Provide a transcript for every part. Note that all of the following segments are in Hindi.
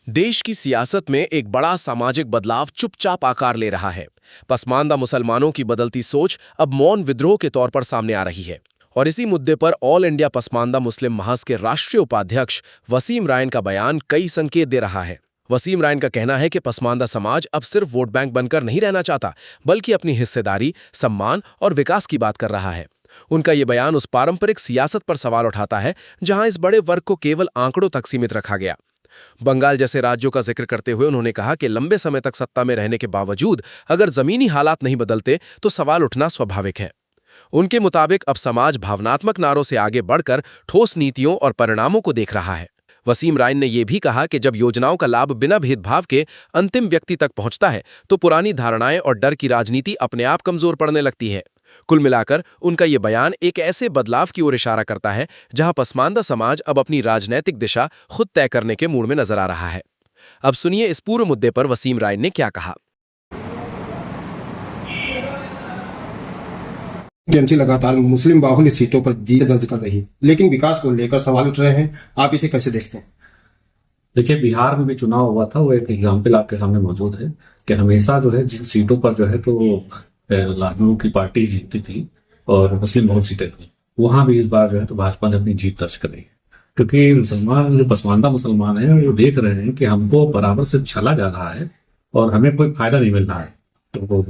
देश की सियासत में एक बड़ा सामाजिक बदलाव चुपचाप आकार ले रहा है। पसमानदा मुसलमानों की बदलती सोच अब मौन विद्रोह के तौर पर सामने आ रही है और इसी मुद्दे पर ऑल इंडिया पसमानदा मुस्लिम महाज के राष्ट्रीय उपाध्यक्ष वसीम रायन का बयान कई संकेत दे रहा है। वसीम रायन का कहना है कि पसमानदा समाज अब सिर्फ वोट बैंक बनकर नहीं रहना चाहता, बल्कि अपनी हिस्सेदारी, सम्मान और विकास की बात कर रहा है। उनका ये बयान उस पारंपरिक सियासत पर सवाल उठाता है जहां इस बड़े वर्ग को केवल आंकड़ों तक सीमित रखा गया। बंगाल जैसे राज्यों का जिक्र करते हुए उन्होंने कहा कि लंबे समय तक सत्ता में रहने के बावजूद अगर जमीनी हालात नहीं बदलते तो सवाल उठना स्वाभाविक है। उनके मुताबिक अब समाज भावनात्मक नारों से आगे बढ़कर ठोस नीतियों और परिणामों को देख रहा है। वसीम रायन ने यह भी कहा कि जब योजनाओं का लाभ बिना भेदभाव के अंतिम व्यक्ति तक पहुंचता है तो पुरानी धारणाएं और डर की राजनीति अपने आप कमजोर पड़ने लगती है। कुल मिलाकर उनका यह बयान एक ऐसे बदलाव की ओर इशारा करता है जहां पसमानदा समाज अब अपनी राजनैतिक दिशा खुद तय करने के मूड में नजर आ रहा है। अब सुनिए इस पूरे मुद्दे पर वसीम रायन ने क्या कहा। टीएमसी लगातार मुस्लिम बाहुल्य सीटों पर जीत दर्ज कर रही है, लेकिन विकास को लेकर सवाल उठ रहे हैं। आप इसे कैसे देखते हैं? देखिए, बिहार में भी चुनाव हुआ था, वो एक एग्जाम्पल आपके सामने मौजूद है कि हमेशा जो है जिन सीटों पर जो है तो लालू की पार्टी जीतती थी और मुस्लिम बहुत सीटें थी, वहां भी इस बार जो है तो भाजपा ने अपनी जीत दर्ज करी। क्योंकि मुसलमान जो पसमानदा मुसलमान है वो देख रहे हैं कि हमको बराबर से छला जा रहा है और हमें कोई फायदा नहीं मिल रहा है। तो वो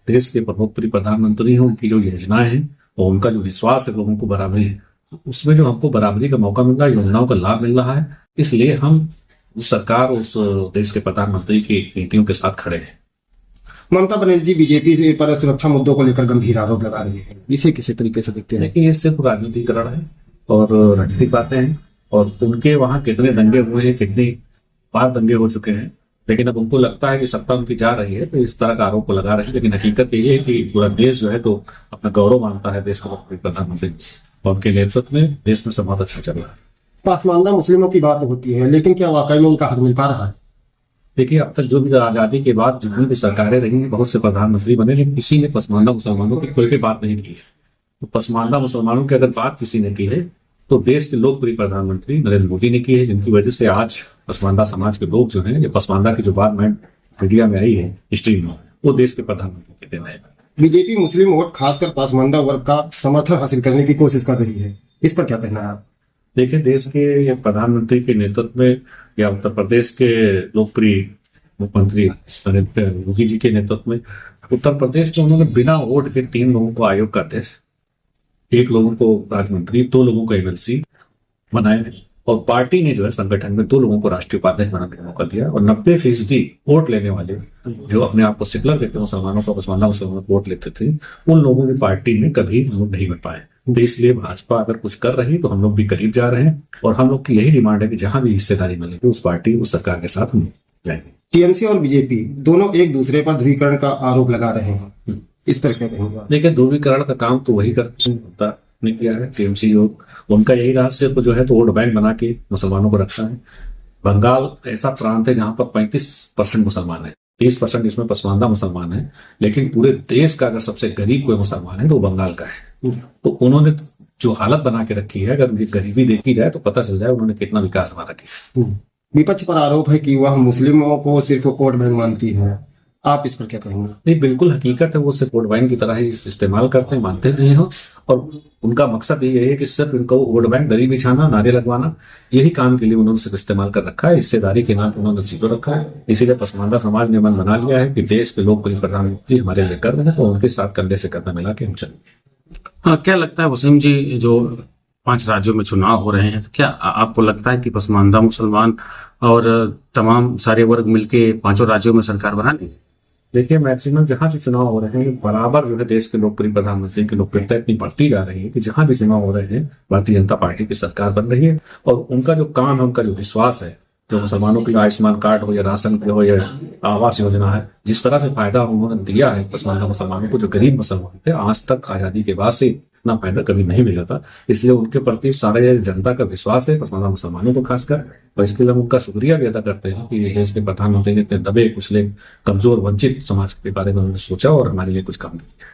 देश के प्रधानमंत्री हैं, उनकी जो योजनाएं हैं और उनका जो विश्वास है लोगों को बराबरी है, उसमें जो हमको बराबरी का मौका मिल रहा है, योजनाओं का लाभ मिल रहा है, इसलिए हम उस सरकार, उस देश के प्रधानमंत्री की नीतियों के साथ खड़े हैं। ममता बनर्जी जी बीजेपी पर सुरक्षा मुद्दों को लेकर गंभीर आरोप लगा रही है, इसे किसी तरीके से देखते हैं? देखिए, ये सिर्फ राजनीतिकरण है और राजनीतिक बातें हैं और उनके वहां कितने दंगे हुए हैं, कितनी बार दंगे हो चुके हैं, लेकिन अब उनको लगता है कि सत्ता उनकी जा रही है तो इस तरह का आरोप लगा रहे हैं। लेकिन हकीकत ये है कि पूरा देश जो है तो अपना गौरव मानता है देश के प्रधानमंत्री और उनके नेतृत्व में देश में सब बहुत अच्छा चल रहा है। पसमानदा मुस्लिमों की बात होती है, लेकिन क्या वाकई में उनका हक मिल पा रहा है? देखिए, अब तक जो भी आजादी के बाद जितनी भी सरकारें रही, बहुत से प्रधानमंत्री बने, लेकिन किसी ने पसमानदा मुसलमानों की खुल के बात नहीं की है। तो पसमानदा मुसलमानों की अगर बात किसी ने की है तो देश के लोकप्रिय प्रधानमंत्री नरेंद्र मोदी ने की है, जिनकी वजह से आज पसमानदा समाज के लोग जो हैं, ये पसमानदा की जो बात मीडिया में आई है हिस्ट्री में, वो देश के प्रधानमंत्री के देना है। बीजेपी मुस्लिम वोट खासकर पसमानदा वर्ग का समर्थन हासिल करने की कोशिश कर रही है, इस पर क्या कहना है आप? देखिए, देश के प्रधानमंत्री के नेतृत्व में या उत्तर प्रदेश के लोकप्रिय मुख्यमंत्री नरेंद्र मोदी जी के नेतृत्व में उत्तर प्रदेश में उन्होंने बिना वोट के 3 लोगों को आयोग का अध्यक्ष, 1 लोगों को राज्य 2 लोगों को एमएलसी बनाए और पार्टी ने जो है संगठन में 2 लोगों को राष्ट्रीय उपाध्यक्ष बनाने का मौका दिया और 90% वोट लेने वाले जो अपने आप को सेकुलर कहते हैं मुसलमानों को, पसमानदा मुसलमानों को वोट लेते थे, उन लोगों की पार्टी में कभी हम लोग नहीं बन पाए। तो इसलिए भाजपा अगर कुछ कर रही तो हम लोग भी करीब जा रहे हैं और हम लोग की यही डिमांड है कि जहां भी हिस्सेदारी मिलेगी उस पार्टी, उस सरकार के साथ हम जाएंगे। टीएमसी और बीजेपी दोनों एक दूसरे पर ध्रुवीकरण का आरोप लगा रहे हैं, इस पर क्या कहेंगे? देखिए, ध्रुवीकरण का काम तो वही करते हैं, नहीं किया है टीएमसी जो उनका यही रहस्य तो जो है तो वोट बैंक बना के मुसलमानों को रखा है। बंगाल ऐसा प्रांत है जहां पर 35% मुसलमान है, 30% इसमें पसमानदा मुसलमान है, लेकिन पूरे देश का अगर सबसे गरीब कोई मुसलमान है तो वो बंगाल का है। तो उन्होंने जो हालत बना के रखी है, अगर ये गरीबी देखी जाए तो पता चल जाए उन्होंने कितना विकास हमारा किया। विपक्ष पर आरोप है कि वह मुस्लिमों को सिर्फ वोट बैंक मानती है, आप इस पर क्या कहेंगे? नहीं, बिल्कुल हकीकत है, वो सिर्फ वोट बैंक की तरह ही इस्तेमाल करते हैं, मानते भी हैं और उनका मकसद ये है कि सिर्फ इनको वोट बैंक, दरी बिछाना, नारे लगवाना, यही काम के लिए उन्होंने सिर्फ इस्तेमाल कर रखा है। हिस्सेदारी के नाम पर उन्होंने सीटों रखा है। इसीलिए पसमानदा समाज ने मन बना लिया है कि देश के लोग प्रधानमंत्री हमारे लिए कर रहे हैं तो उनके साथ कंधे से कंधा मिला के हम चलेंगे। हाँ, क्या लगता है वसीम जी, जो 5 राज्यों में चुनाव हो रहे हैं, तो क्या आपको लगता है कि पसमानदा मुसलमान और तमाम सारे वर्ग मिलके 5 राज्यों में सरकार बना लेंगे? देखिए, मैक्सिमम जहां भी चुनाव हो रहे हैं बराबर जो है देश के लोकप्रिय प्रधानमंत्री की लोकप्रियता इतनी बढ़ती जा रही है कि जहां भी चुनाव हो रहे हैं भारतीय जनता पार्टी की सरकार बन रही है और उनका जो काम है, उनका जो विश्वास है, जो मुसलमानों के लिए आयुष्मान कार्ड हो या राशन के हो या आवास योजना है, जिस तरह से फायदा उन्होंने दिया है पसमानदा मुसलमानों को, जो गरीब मुसलमान थे, आज तक आजादी के बाद से इतना फायदा कभी नहीं मिला था। इसलिए उनके प्रति सारे जनता का विश्वास है, पसमानदा मुसलमानों को खासकर, और इसके लिए हम उनका शुक्रिया भी अदा करते हैं कि देश के प्रधानमंत्री ने इतने दबे कुचले कमजोर वंचित समाज के बारे में उन्होंने सोचा और हमारे लिए कुछ काम किया।